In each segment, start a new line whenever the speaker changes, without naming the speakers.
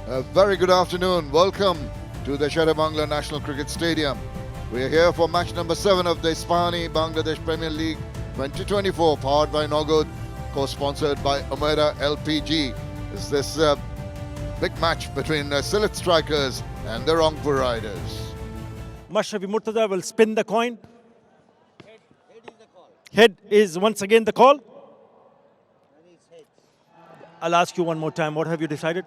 A very good afternoon. Welcome to the Sherabangla National Cricket Stadium. We are here for match number 7 of the Ispani-Bangladesh Premier League 2024, powered by Nogod, co-sponsored by Omera LPG. Is this big match between Sylhet strikers and the Rangpur Riders.
Mashrafi Murtaza will spin the coin. Head is once again the call. I'll ask you one more time. What have you decided?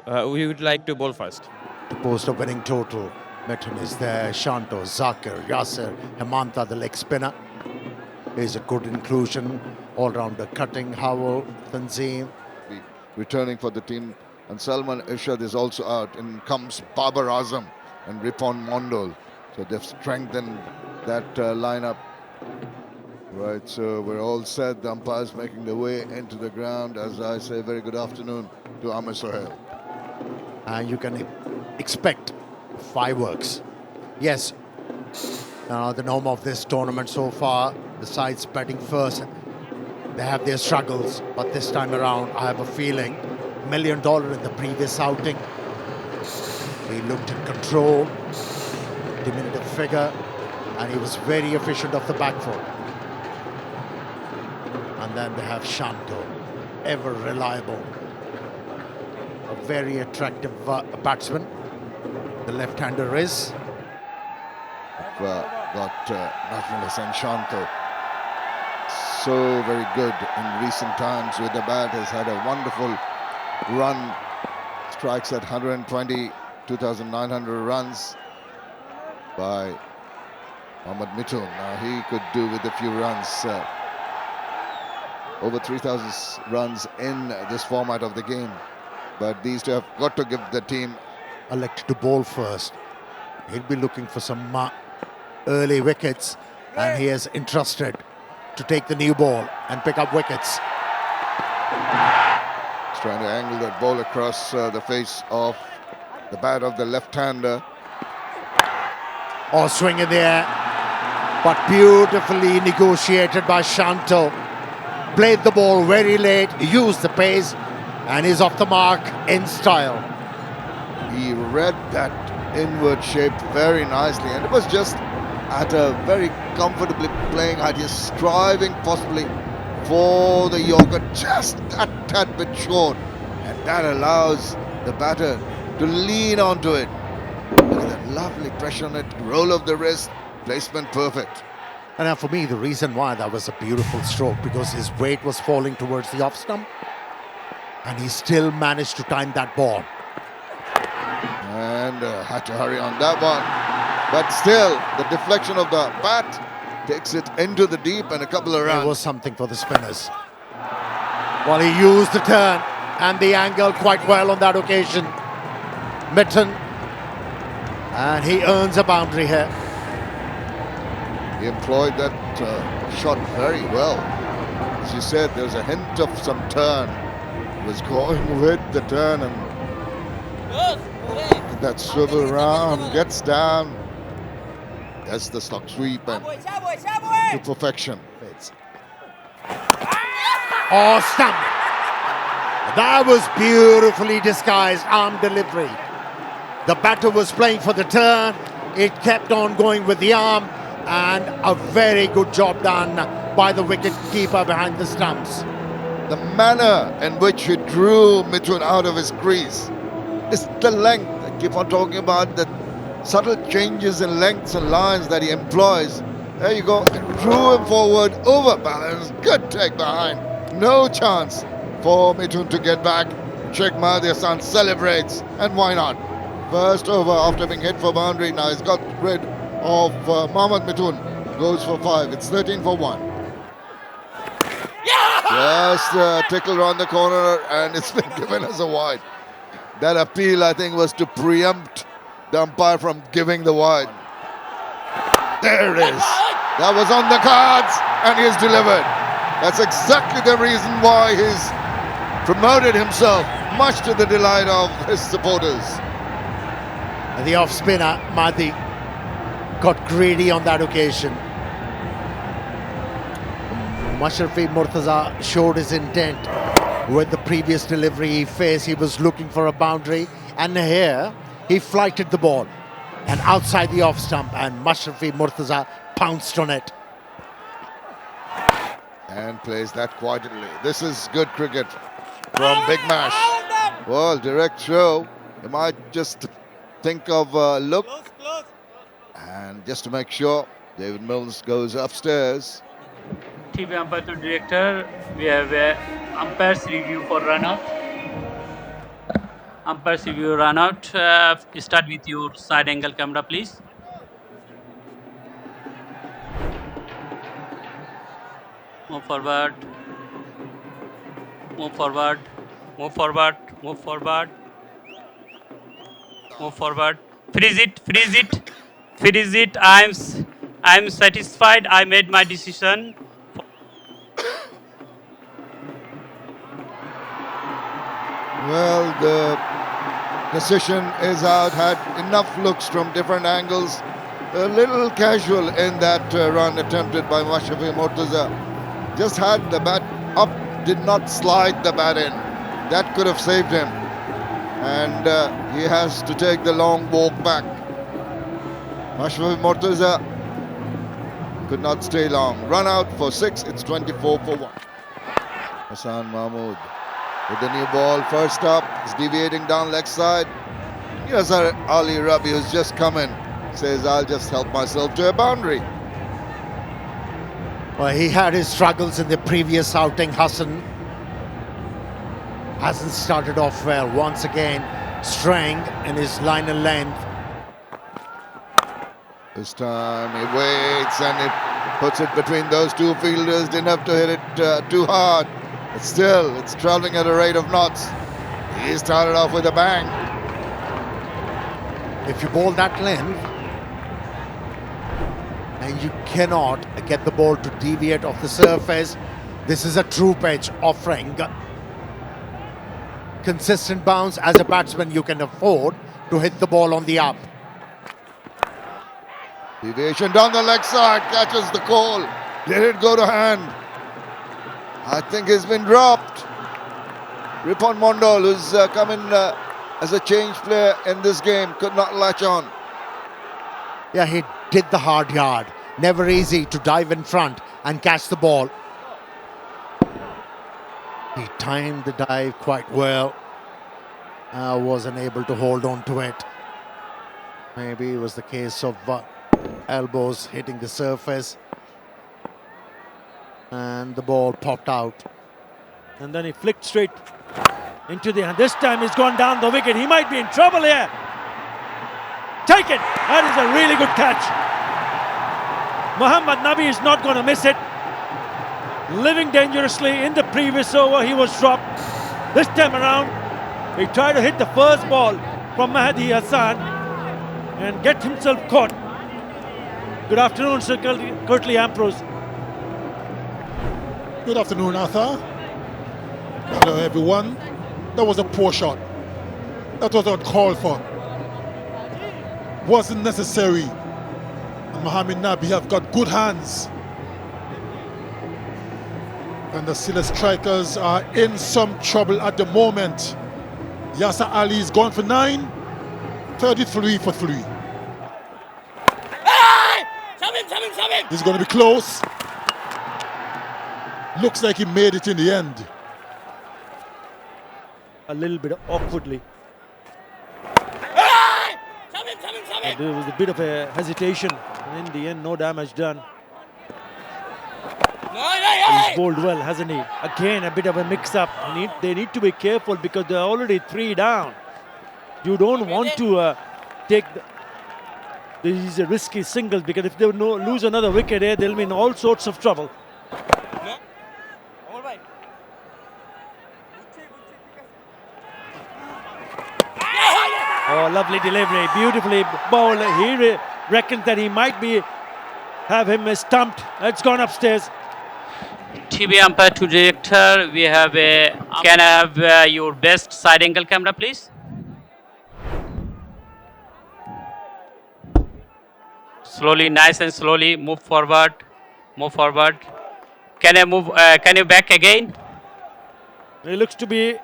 We would like to bowl first.
To post a winning total, Mitten is there, Shanto, Zakir, Yasser, Hemanta, the leg spinner, is a good inclusion. All-rounder cutting, Howell, Tanzim.
Returning for the team, and Salman Irshad is also out. In comes Babar Azam and Ripon Mondol. So they've strengthened that lineup. Right, so we're all set. The umpires making their way into the ground. As I say, very good afternoon to Amir Sohail.
And you can expect fireworks. Yes, the norm of this tournament so far, the sides batting first, they have their struggles, but this time around I have a feeling $1 million in the previous outing. He looked in control, diminutive figure, and he was very efficient off the back foot. And then they have Shanto, ever reliable, a very attractive batsman. The left-hander is.
Got National Hassan Shanto. So very good in recent times with the bat. Has had a wonderful run. Strikes at 120, 2,900 runs by Mohammad Mithun. Now he could do with a few runs. Over 3,000 runs in this format of the game. But these two have got to give the team.
Elected to bowl first. He'll be looking for some early wickets, and he is entrusted to take the new ball and pick up wickets.
He's trying to angle that ball across the face of the bat of the left-hander.
Oh, swing in the air, but beautifully negotiated by Shanto. Played the ball very late, used the pace, and is off the mark in style.
He read that inward shape very nicely, and it was just at a very comfortably playing height. He's striving possibly for the Yorker, just that tad bit short, and that allows the batter to lean onto it. Look at that lovely pressure on it, roll of the wrist, placement perfect.
And now for me, the reason why that was a beautiful stroke, because his weight was falling towards the off stump, and he still managed to time that ball.
And had to hurry on that one. But still, the deflection of the bat takes it into the deep and a couple of runs.
It was something for the spinners. Well, he used the turn and the angle quite well on that occasion. Mitten, and he earns a boundary here.
He employed that shot very well. As you said, there's a hint of some turn. He was going with the turn, and that swivel round, gets down. That's the stock sweep and to perfection.
Oh, stump! That was beautifully disguised arm delivery. The batter was playing for the turn. It kept on going with the arm, and a very good job done by the wicket keeper behind the stumps.
The manner in which he drew Mithun out of his crease is the length. I keep on talking about the subtle changes in lengths and lines that he employs. There you go, drew him forward, overbalanced, good take behind. No chance for Mithun to get back. Sheikh Mahdi Hassan celebrates, and why not? First over after being hit for boundary. Now he's got rid of Mohammad Mithun. Goes for 5. It's 13 for 1. Just tickle around the corner, and it's been given as a wide. That appeal, I think, was to preempt the umpire from giving the wide. There it is. That was on the cards, and he's delivered. That's exactly the reason why he's promoted himself, much to the delight of his supporters.
And the off-spinner, Mahdi, got greedy on that occasion. Mashrafi Murtaza showed his intent with the previous delivery he faced. He was looking for a boundary. And here, he flighted the ball. And outside the off stump, and Mashrafi Murtaza pounced on it.
And plays that quietly. This is good cricket from Big Mash. Well, direct throw. You might just think of a look. And just to make sure, David Mills goes upstairs.
TV umpire to director, we have a umpire's review for run out. Umpire's review run out. Start with your side angle camera, please. Move forward. Move forward. Move forward. Move forward. Move forward. Freeze it. Freeze it. Freeze it. I'm satisfied. I made my decision.
Well, the decision is out. Had enough looks from different angles. A little casual in that run attempted by Mashrafi Murtaza. Just had the bat up, did not slide the bat in. That could have saved him. And he has to take the long walk back. Mashrafi Murtaza could not stay long. Run out for 6, it's 24 for 1. Hassan Mahmood with the new ball. First up, he's deviating down leg side. Here's Ali Rabi, who's just come in. Says, I'll just help myself to a boundary.
Well, he had his struggles in the previous outing. Hassan hasn't started off well. Once again, straying in his line and length.
This time he waits and it puts it between those two fielders. Didn't have to hit it too hard. But still, it's traveling at a rate of knots. He started off with a bang.
If you bowl that length, and you cannot get the ball to deviate off the surface, this is a true pitch offering consistent bounce. As a batsman, you can afford to hit the ball on the up.
Deviation down the leg side, catches the call. Did it go to hand? I think he's been dropped. Ripon Mondol, who's come in as a change player in this game, could not latch on.
Yeah, he did the hard yard. Never easy to dive in front and catch the ball. He timed the dive quite well. Wasn't able to hold on to it. Maybe it was the case of elbows hitting the surface. And the ball popped out.
And then he flicked straight into the hand. This time he's gone down the wicket. He might be in trouble here. Take it. That is a really good catch. Muhammad Nabi is not going to miss it. Living dangerously. In the previous over, he was dropped. This time around, he tried to hit the first ball from Mahdi Hassan and get himself caught. Good afternoon, Sir Curtly Ambrose.
Good afternoon, Arthur. Hello, everyone. That was a poor shot. That was uncalled for. Wasn't necessary. And Mohamed Nabi have got good hands. And the Sylhet strikers are in some trouble at the moment. Yasser Ali is gone for 9, 33 for 3. This is going to be close. Looks like he made it in the end.
A little bit awkwardly. There was a bit of a hesitation. In the end, no damage done. He's bowled well, hasn't he? Again, a bit of a mix-up. They need to be careful because they're already 3 down. You don't want to take these risky singles because if they lose another wicket here, they'll be in all sorts of trouble. Oh, lovely delivery, beautifully bowled. He reckons that he might have him stumped. It's gone upstairs.
TV umpire to director, we have a. Can I have your best side angle camera, please? Slowly, nice and slowly, move forward, move forward. Can I move? Can you back again?
He looks to be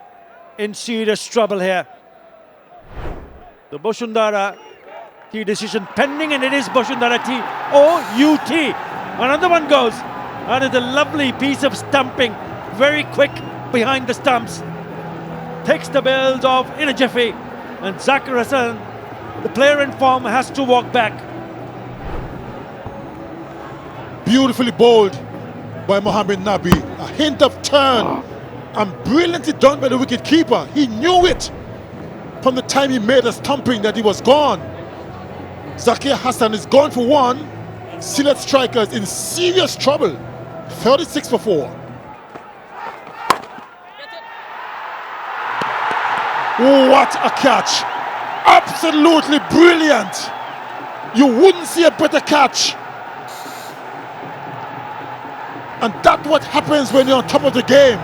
in serious trouble here. The Bashundhara T decision pending, and it is Bashundhara T O-U-T. Another one goes. And it's a lovely piece of stumping, very quick behind the stumps. Takes the bells off in a jiffy, and Zakir Hassan, the player in form, has to walk back.
Beautifully bowled by Mohamed Nabi. A hint of turn and brilliantly done by the wicket keeper. He knew it from the time he made a stumping that he was gone. Zakir Hassan is gone for one. Sylhet strikers in serious trouble. 36 for 4. What a catch! Absolutely brilliant! You wouldn't see a better catch. And that's what happens when you're on top of the game.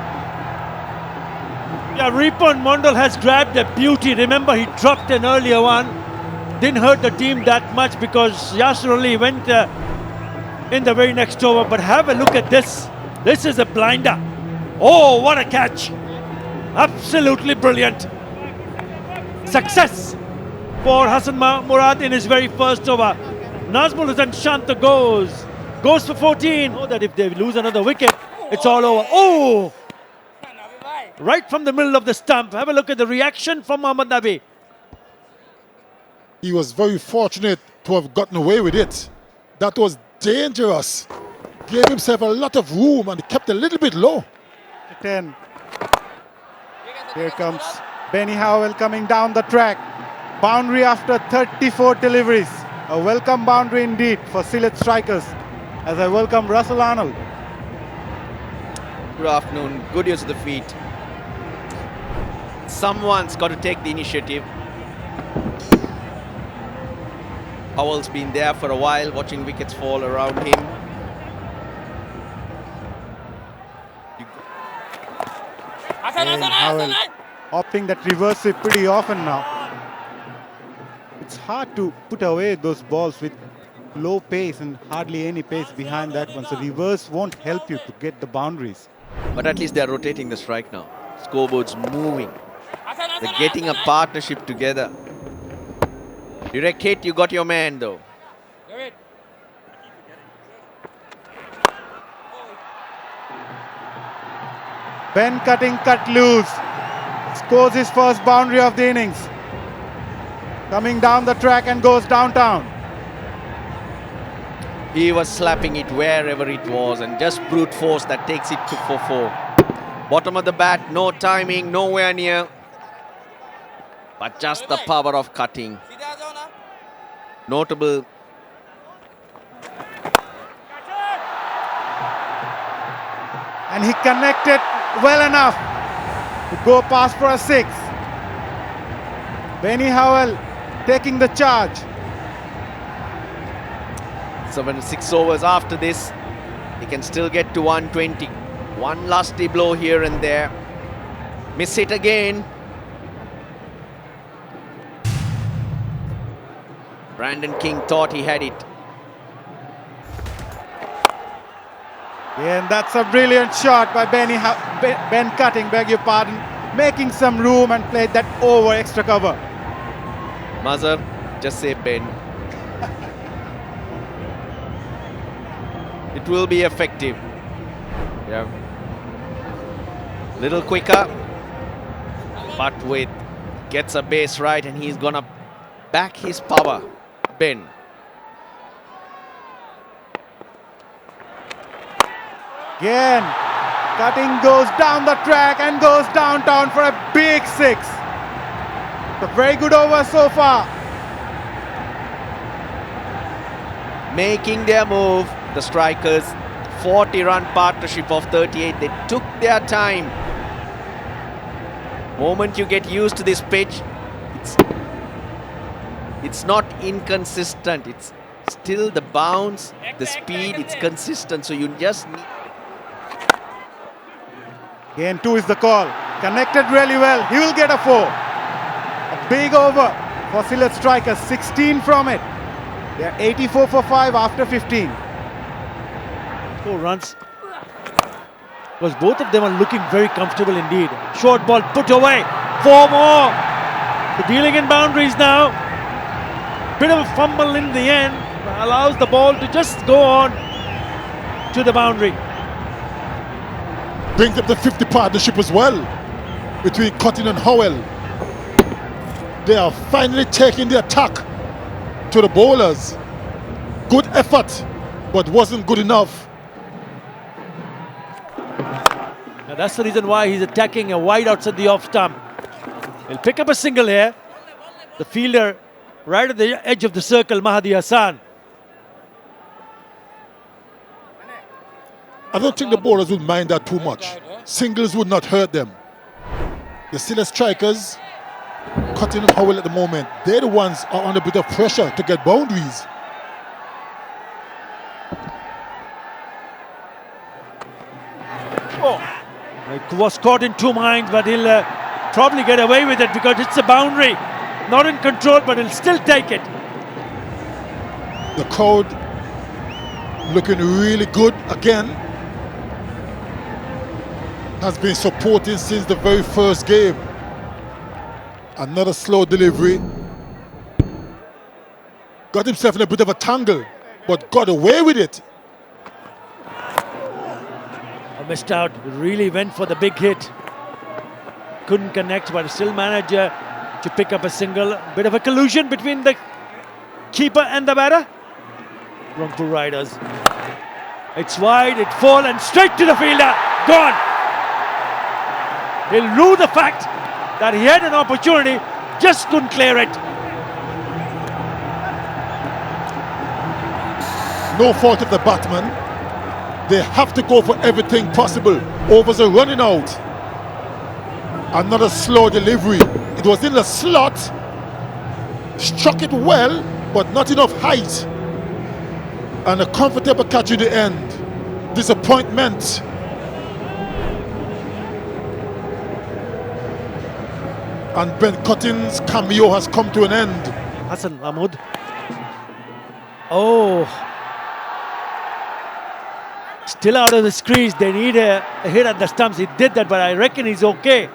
Yeah, Ripon Mondal has grabbed a beauty. Remember, he dropped an earlier one. Didn't hurt the team that much because Yasir Ali went in the very next over. But have a look at this. This is a blinder. Oh, what a catch. Absolutely brilliant. Success for Hassan Murad in his very first over. Nazmul Hasan Shanta goes for 14. Know that if they lose another wicket, it's all over. Oh! Right from the middle of the stump. Have a look at the reaction from Mohammad Nabi.
He was very fortunate to have gotten away with it. That was dangerous. Gave himself a lot of room and kept a little bit low.
10. Here comes Benny Howell coming down the track. Boundary after 34 deliveries. A welcome boundary indeed for Sylhet strikers. As I welcome Russell Arnold.
Good afternoon. Good use of the feet. Someone's got to take the initiative. Howell's been there for a while, watching wickets fall around him.
And Howell opting that reverse sweep pretty often now. It's hard to put away those balls with low pace and hardly any pace behind that one. So reverse won't help you to get the boundaries.
But at least they're rotating the strike now. Scoreboard's moving. They're getting a partnership together. Direct hit, you got your man though.
Ben cutting cut loose. Scores his first boundary of the innings. Coming down the track and goes downtown.
He was slapping it wherever it was and just brute force that takes it to 4-4. Bottom of the bat, no timing, nowhere near. But just the power of cutting. Notable.
And he connected well enough to go past for a 6. Benny Howell taking the charge.
6 overs after this, he can still get to 120. One lusty blow here and there. Miss it again. Brandon King thought he had it.
Yeah, and that's a brilliant shot by Ben Cutting, beg your pardon, making some room and played that over extra cover.
Mazhar, just say Ben. It will be effective. Yeah. Little quicker, but with gets a base right and he's gonna back his power. Ben.
Again, Cutting goes down the track and goes downtown for a big 6. A very good over so far.
Making their move, the strikers. 40-run partnership of 38. They took their time. Moment you get used to this pitch, it's not inconsistent. It's still the bounce, the speed, it's consistent. So you just need.
Again, 2 is the call. Connected really well. He will get a 4. A big over for Sylhet strikers. 16 from it. They are 84 for 5 after 15.
4 runs. Because both of them are looking very comfortable indeed. Short ball put away. 4 more. They're dealing in boundaries now. Bit of a fumble in the end, allows the ball to just go on to the boundary.
Brings up the 50 partnership as well between Cotton and Howell. They are finally taking the attack to the bowlers. Good effort, but wasn't good enough.
Now that's the reason why he's attacking a wide outside the off stump. He'll pick up a single here. The fielder right at the edge of the circle, Mahdi Hassan.
I don't think the bowlers would mind that too much. Singles would not hurt them. The Sylhet strikers, Cotton and Howell at the moment, they're the ones are under a bit of pressure to get boundaries.
Oh, it was caught in two minds, but he'll probably get away with it because it's a boundary. Not in control, but he'll still take it.
The crowd looking really good again. Has been supporting since the very first game. Another slow delivery. Got himself in a bit of a tangle, but got away with it.
Missed out, really went for the big hit. Couldn't connect, but still managed to pick up a single. Bit of a collusion between the keeper and the batter. Rangpur Riders. It's wide, it falls and straight to the fielder. Gone. He'll rue the fact that he had an opportunity, just couldn't clear it.
No fault of the batsman. They have to go for everything possible. Overs are running out. Another slow delivery. It was in the slot. Struck it well, but not enough height. And a comfortable catch in the end. Disappointment. And Ben Cotton's cameo has come to an end.
Hassan Mahmood. Oh. Still out of the crease. They need a hit at the stumps. He did that, but I reckon he's okay.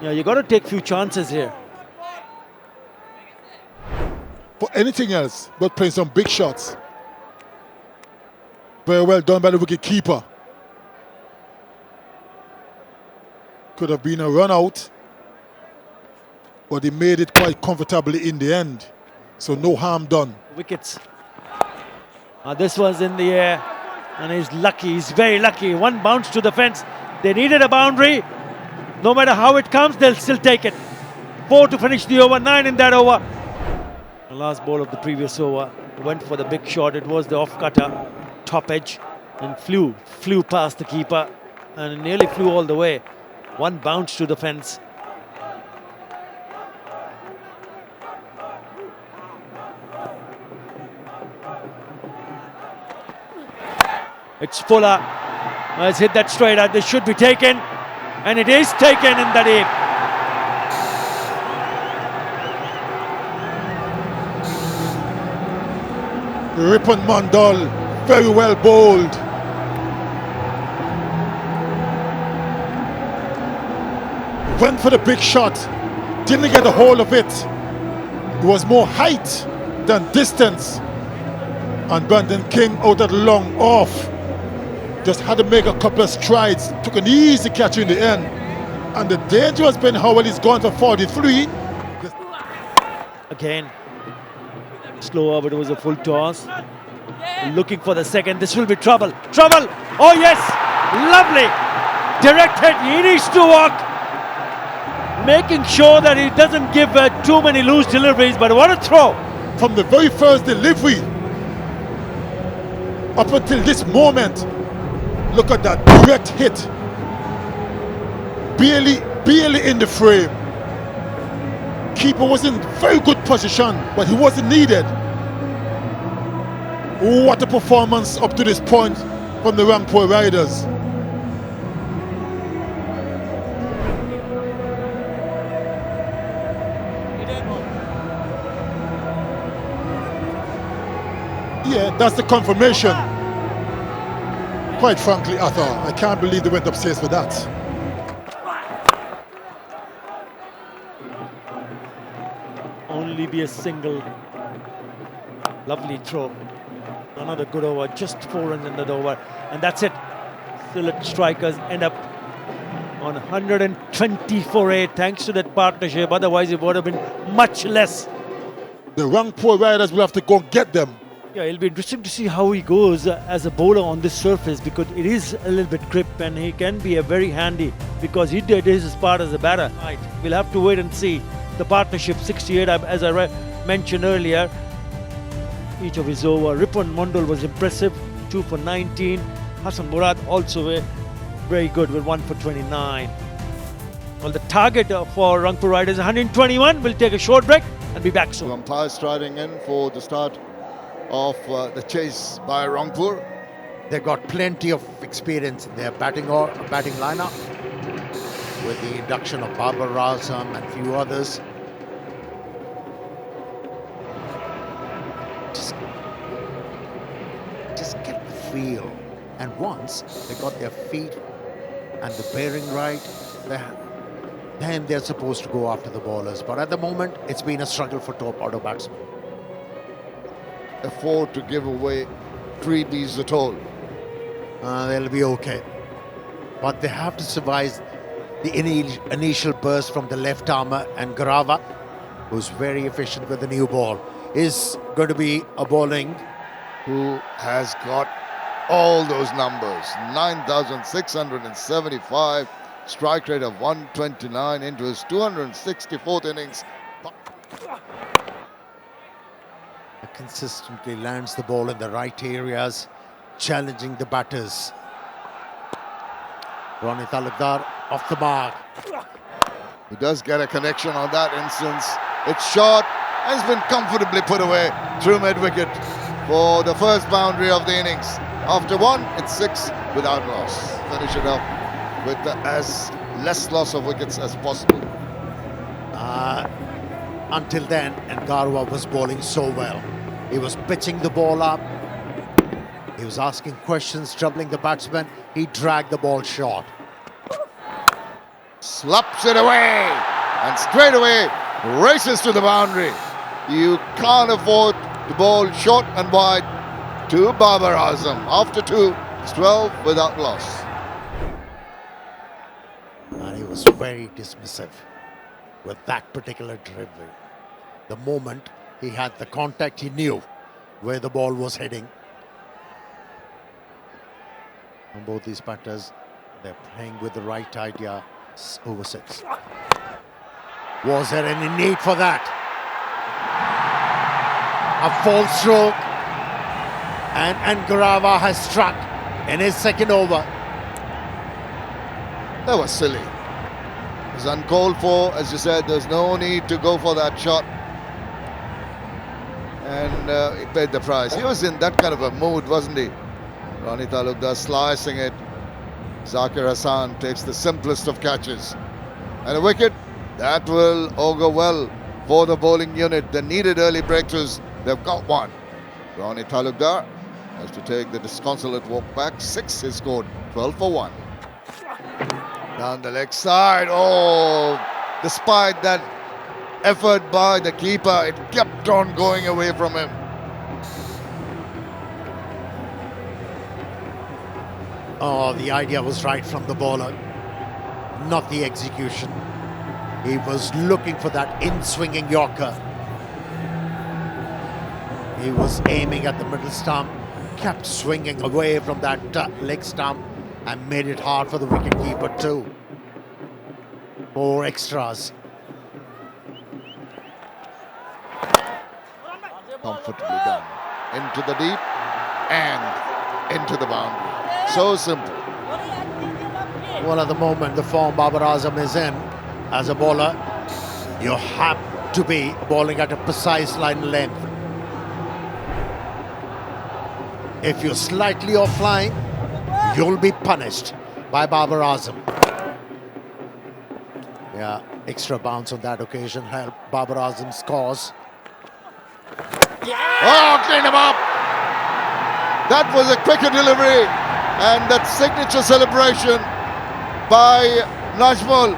Yeah, you got to take few chances here.
For anything else but playing some big shots. Very well done by the wicket keeper. Could have been a run out, but he made it quite comfortably in the end. So no harm done.
Wickets. This one's in the air. And he's lucky, he's very lucky. One bounce to the fence. They needed a boundary. No matter how it comes, they'll still take it. 4 to finish the over, 9 in that over. The last ball of the previous over went for the big shot. It was the off-cutter, top edge, and flew past the keeper and nearly flew all the way. One bounce to the fence. It's Fuller. Has hit that straight out. This should be taken. And it is taken in the deep.
Ripon Mandal, very well bowled. Went for the big shot. Didn't get a hold of it. It was more height than distance. And Brandon King out at long off. Just had to make a couple of strides. Took an easy catch in the end. And the dangerous Ben Howell is gone for 43.
Again. Slower, but it was a full toss. Looking for the second. This will be trouble. Trouble! Oh yes! Lovely! Direct hit. He needs to walk. Making sure that he doesn't give too many loose deliveries. But what a throw!
From the very first delivery up until this moment, look at that direct hit. Barely in the frame. Keeper was in very good position, but he wasn't needed. What a performance up to this point from the Rangpur Riders. Yeah, that's the confirmation. Quite frankly, I can't believe they went upstairs for that.
Only be a single. Lovely throw. Another good over, just 4 runs in that over. And that's it. Sylhet strikers end up on 120 for 8 thanks to that partnership. Otherwise, it would have been much less.
The Rangpur riders will have to go and get them.
Yeah, it'll be interesting to see how he goes as a bowler on this surface, because it is a little bit grip and he can be a very handy, because he did his part as a batter. Right. We'll have to wait and see. The partnership 68, as I mentioned earlier, each of his over. Ripon Mondol was impressive, 2 for 19. Hassan Murad also very good with 1 for 29. Well, the target for Rangpur Riders is 121. We'll take a short break and be back soon.
Umpire striding in for the start of the chase by Rangpur.
They've got plenty of experience in their batting lineup, with the induction of Babar Azam and a few others. Just get the feel. And once they got their feet and the bearing right, then they're supposed to go after the bowlers. But at the moment, it's been a struggle for top order batsmen.
Afford to give away freebies at all.
They'll be okay. But they have to survive the initial burst from the left armour, and Garava, who's very efficient with the new ball, is going to be a bowling
who has got all those numbers. 9,675, strike rate of 129 into his 264th innings.
Consistently lands the ball in the right areas, challenging the batters. Ronnie Talukdar off the mark.
He does get a connection on that instance. It's short and it's been comfortably put away through mid-wicket for the first boundary of the innings. After 1, it's 6 without loss. Finish it up with as less loss of wickets as possible.
Until then, and Garwa was bowling so well. He was pitching the ball up. He was asking questions, troubling the batsman. He dragged the ball short.
Slaps it away and straight away races to the boundary. You can't afford to bowl short and wide to Babar Azam. After 2, it's 12 without loss.
And he was very dismissive with that particular delivery. The moment he had the contact, he knew where the ball was heading. And both these batters, they're playing with the right idea. Over 6. Was there any need for that? A false stroke, and Garava has struck in his second over.
That was silly. It was uncalled for. As you said, there's no need to go for that shot. And he paid the price. He was in that kind of a mood, wasn't he? Ronnie Talukdar slicing it. Zakir Hassan takes the simplest of catches. And a wicket, that will augur well for the bowling unit. They needed early breakthroughs. They've got one. Ronnie Talukdar has to take the disconsolate walk back. 6 is scored, 12 for 1. Down the leg side. Oh, despite that effort by the keeper, it kept on going away from him.
Oh, the idea was right from the bowler, not the execution. He was looking for that in-swinging Yorker. He was aiming at the middle stump, kept swinging away from that leg stump, and made it hard for the wicketkeeper too. 4 extras.
Comfortably done. Into the deep and into the boundary. So simple.
Well, at the moment, the form Babar Azam is in as a bowler, you have to be bowling at a precise line length. If you're slightly offline, you'll be punished by Babar Azam. Yeah, extra bounce on that occasion helped Babar Azam's cause.
Oh, clean him up! That was a quicker delivery. And that signature celebration by Najmul.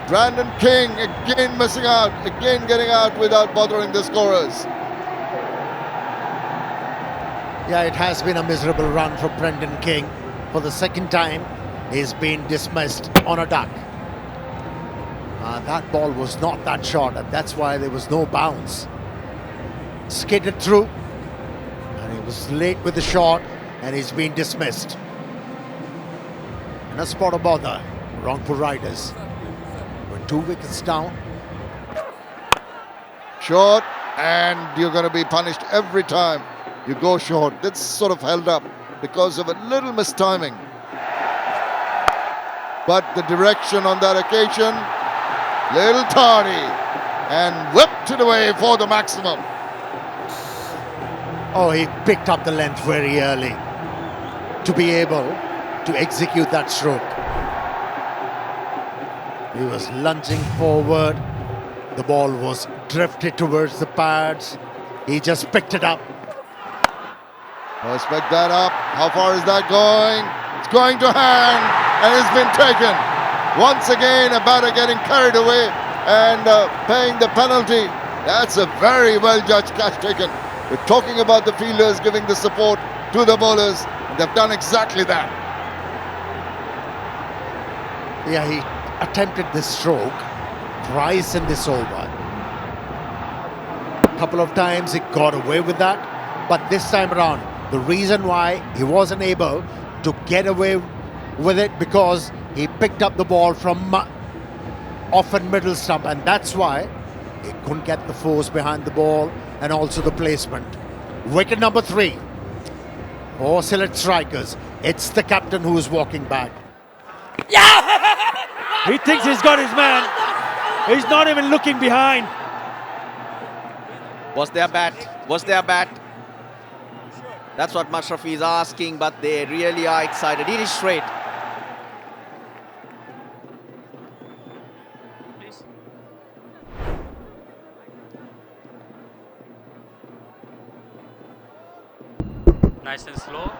Brandon King again missing out, again getting out without bothering the scorers.
Yeah, it has been a miserable run for Brendan King. For the second time, he's been dismissed on a duck. That ball was not that short, and that's why there was no bounce. Skidded through, and he was late with the shot, and he's been dismissed. And a spot of bother, Rangpur Riders. With 2 wickets down.
Short, and you're going to be punished every time you go short. That's sort of held up because of a little mistiming. But the direction on that occasion, little tardy, and whipped it away for the maximum.
Oh, he picked up the length very early to be able to execute that stroke. He was lunging forward. The ball was drifted towards the pads. He just picked it up.
Let's pick that up. How far is that going? It's going to hand, and it's been taken. Once again, a batter getting carried away and paying the penalty. That's a very well-judged catch taken. We're talking about the fielders giving the support to the bowlers, and they've done exactly that.
Yeah, he attempted this stroke twice in this over. A couple of times he got away with that, but this time around, the reason why he wasn't able to get away with it because he picked up the ball from often middle stump, and that's why he couldn't get the force behind the ball and also the placement. Wicket number 3 for Sylhet strikers. It's the captain who is walking back.
He thinks he's got his man. He's not even looking behind.
Was their bat? Was their bat? That's what Mashrafi is asking, but they really are excited. It is straight.
Nice and slow.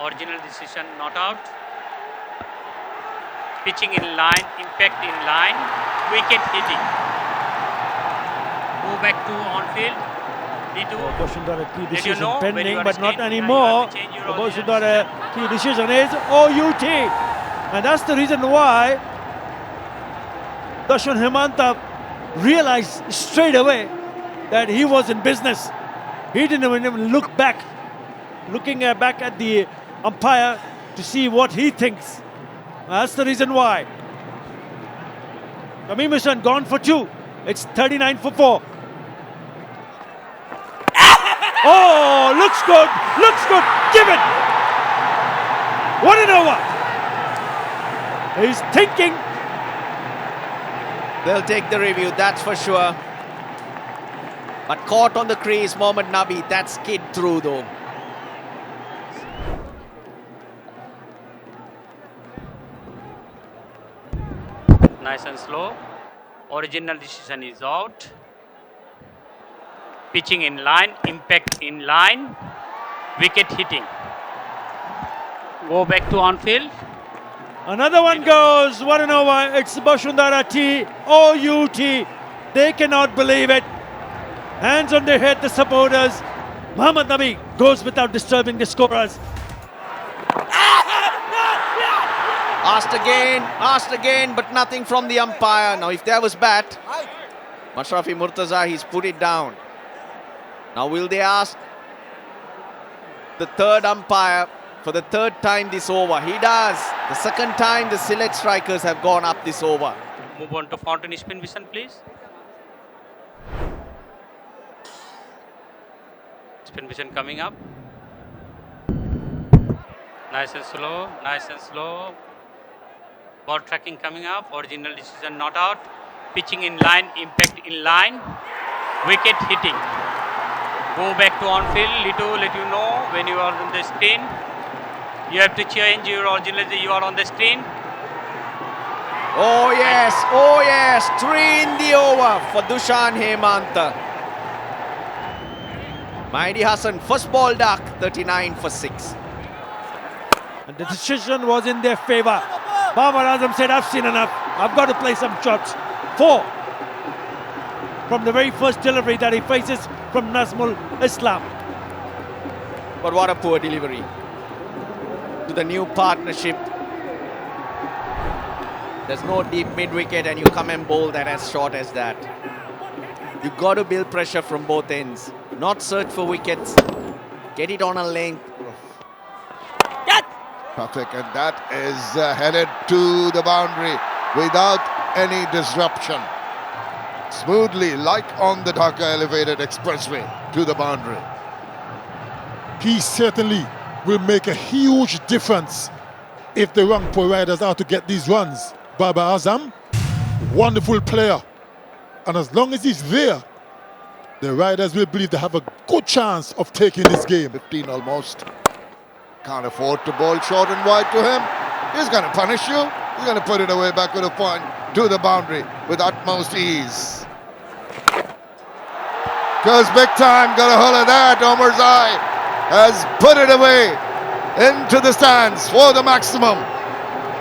Original decision not out. Pitching in line, impact in line, wicket hitting. Go back to on field.
Bashundhara key
Did you
decision
know when
pending,
you are
but not
staying behind, you
anymore.
have to change your
The
original
Bashundhara key decision is OUT. And that's the reason why Dashan Hemanta realized straight away that he was in business. He didn't even look back, looking back at the umpire to see what he thinks. That's the reason why. Tamim Hussain gone for 2. It's 39 for 4. Oh, looks good, looks good. Give it. What an over. He's thinking.
They'll take the review, that's for sure. But caught on the crease, Mohammad Nabi. That skid through though.
Nice and slow. Original decision is out. Pitching in line, impact in line, wicket hitting. Go back to on field.
Another one goes. What an over. It's Bashundhara T. OUT. They cannot believe it. Hands on their head, the supporters. Mohammad Nabi goes without disturbing the scorers.
Asked again, but nothing from the umpire. Now, if there was bat, Mashrafi Murtaza, he's put it down. Now, will they ask the third umpire for the third time this over? He does. The second time the Sylhet strikers have gone up this over.
Move on to Fountain Spin Vision, please. Spin Vision coming up. Nice and slow, nice and slow. Ball tracking coming up. Original decision not out. Pitching in line, impact in line. Wicket hitting. Go back to on field. Let you know when you are on the screen. You have to change your original. You are on the screen.
Oh yes, 3 in the over for Dushan Hemanta. Mahdi Hassan, first ball duck, 39 for 6.
And the decision was in their favor. Babar Azam said, I've seen enough. I've got to play some shots. 4 from the very first delivery that he faces from Nazmul Islam.
But what a poor delivery to the new partnership. There's no deep mid-wicket and you come and bowl that as short as that. You've got to build pressure from both ends. Not search for wickets. Get it on a length.
Traffic, and that is headed to the boundary without any disruption. Smoothly, like on the Dhaka elevated expressway, to the boundary.
He certainly will make a huge difference if the Rangpur Riders are to get these runs. Babar Azam, wonderful player. And as long as he's there, the Riders will believe they have a good chance of taking this game.
15 almost. Can't afford to bowl short and wide to him. He's going to punish you. He's going to put it away back with a point to the boundary with utmost ease. Goes big time, got a hold of that. Omarzai has put it away into the stands for the maximum.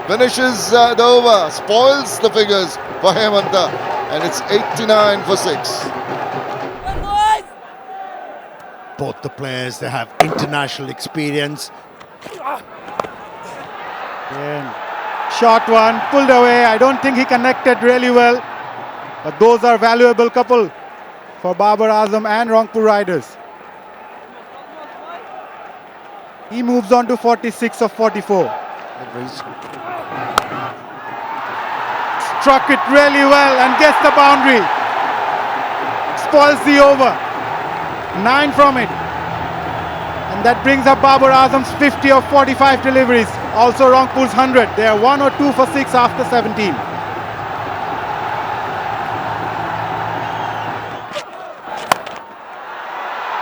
Finishes the over, spoils the figures for Hemanta, and it's 89 for 6.
Both the players, they have international experience.
Again, short one, pulled away. I don't think he connected really well. But those are valuable couple for Babar Azam and Rangpur Riders. He moves on to 46 of 44. Struck it really well and gets the boundary. Spoils the over. 9 from it. And that brings up Babar Azam's 50 of 45 deliveries. Also Rangpur's 100. They are 1 or 2 for 6 after 17.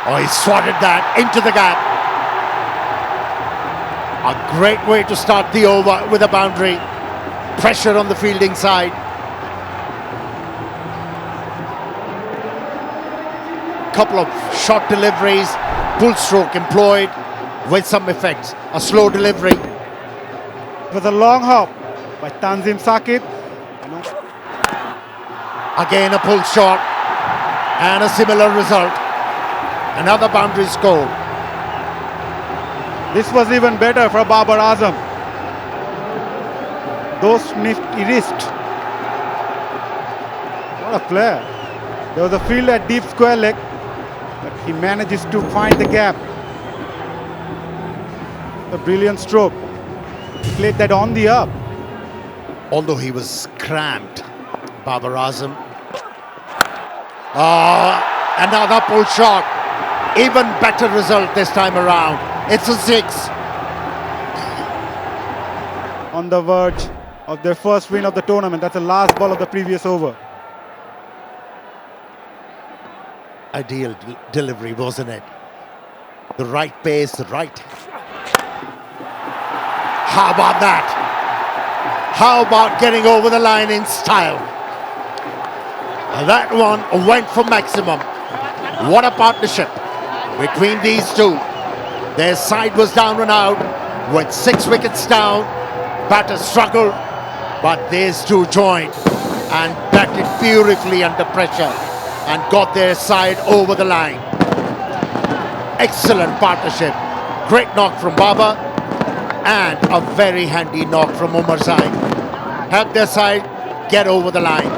Oh, he swatted that into the gap. A great way to start the over with a boundary. Pressure on the fielding side. Couple of short deliveries, pull stroke employed with some effects. A slow delivery.
It was a long hop by Tanzim Saqib.
Again a pull shot and a similar result. Another boundary score.
This was even better for Babar Azam. Those nifty wrist. What a player. There was a field at deep square leg, but he manages to find the gap. A brilliant stroke. He played that on the up.
Although he was cramped, Babar Azam. Another pull shot. Even better result this time around. It's a 6.
On the verge of their first win of the tournament. That's the last ball of the previous over.
Ideal delivery, wasn't it? The right pace, the right. How about that? How about getting over the line in style? That one went for maximum. What a partnership between these two. Their side was down and out with 6 wickets down. Batters struggled, but these two joined and batted beautifully under pressure and got their side over the line. Excellent partnership. Great knock from Baba and a very handy knock from Omarzai. Helped their side get over the line.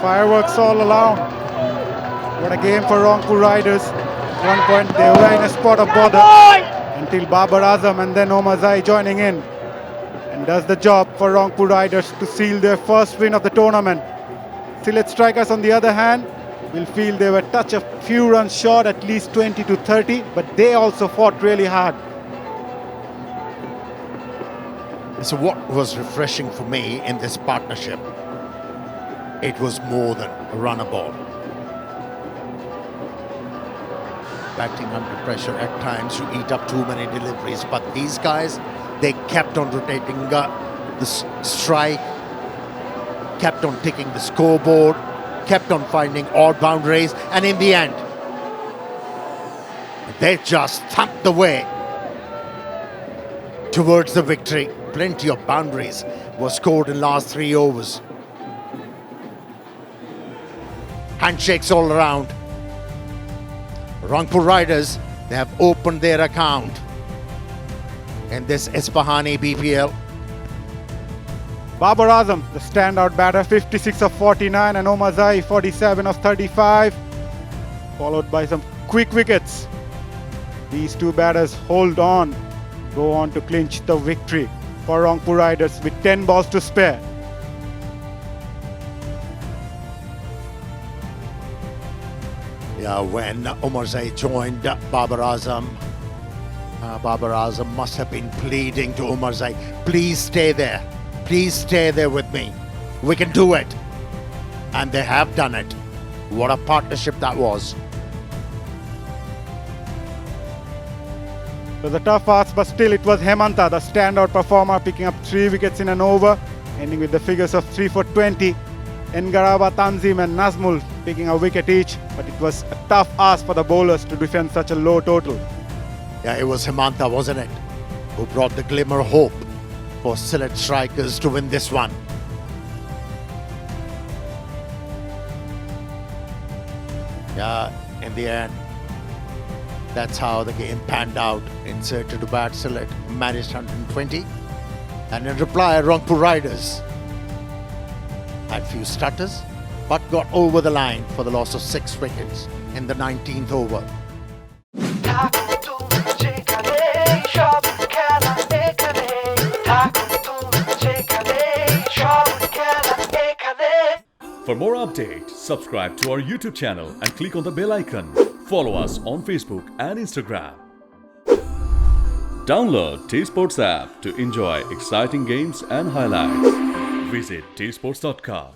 Fireworks all around. What a game for Rangpur Riders. At one point they were in a spot of bother until Babar Azam and then Omarzai joining in and does the job for Rangpur Riders to seal their first win of the tournament. Sylhet strikers on the other hand will feel they were touch a few runs short, at least 20 to 30, but they also fought really hard.
So what was refreshing for me in this partnership, it was more than a runner ball. Batting under pressure at times, you eat up too many deliveries, but these guys, they kept on rotating the strike, kept on ticking the scoreboard, kept on finding odd boundaries, and in the end, they just thumped the way towards the victory. plenty of boundaries were scored in last 3 overs. Handshakes all around. Rangpur Riders, they have opened their account in this Isfahani BPL.
Babar Azam, the standout batter, 56 of 49, and Omar Zai, 47 of 35, followed by some quick wickets. These two batters hold on, go on to clinch the victory for Rangpur Riders with 10 balls to spare.
Yeah, when Omar Zai joined Babar Azam must have been pleading to Omar Zai, please stay there. Please stay there with me. We can do it. And they have done it. What a partnership that was.
It was a tough ask, but still it was Hemanta, the standout performer, picking up 3 wickets in an over, ending with the figures of 3 for 20. Engaraba, Tanzim and Nazmul picking a wicket each, but it was a tough ask for the bowlers to defend such a low total.
Yeah, it was Hemanta, wasn't it, who brought the glimmer of hope for Sylhet strikers to win this one. Yeah, in the end, that's how the game panned out. Inserted to bat, Sylhet managed 120. And in reply, Rangpur Riders had few stutters, but got over the line for the loss of 6 wickets in the 19th over.
For more updates, subscribe to our YouTube channel and click on the bell icon. Follow us on Facebook and Instagram. Download T-Sports app to enjoy exciting games and highlights. Visit tsports.com.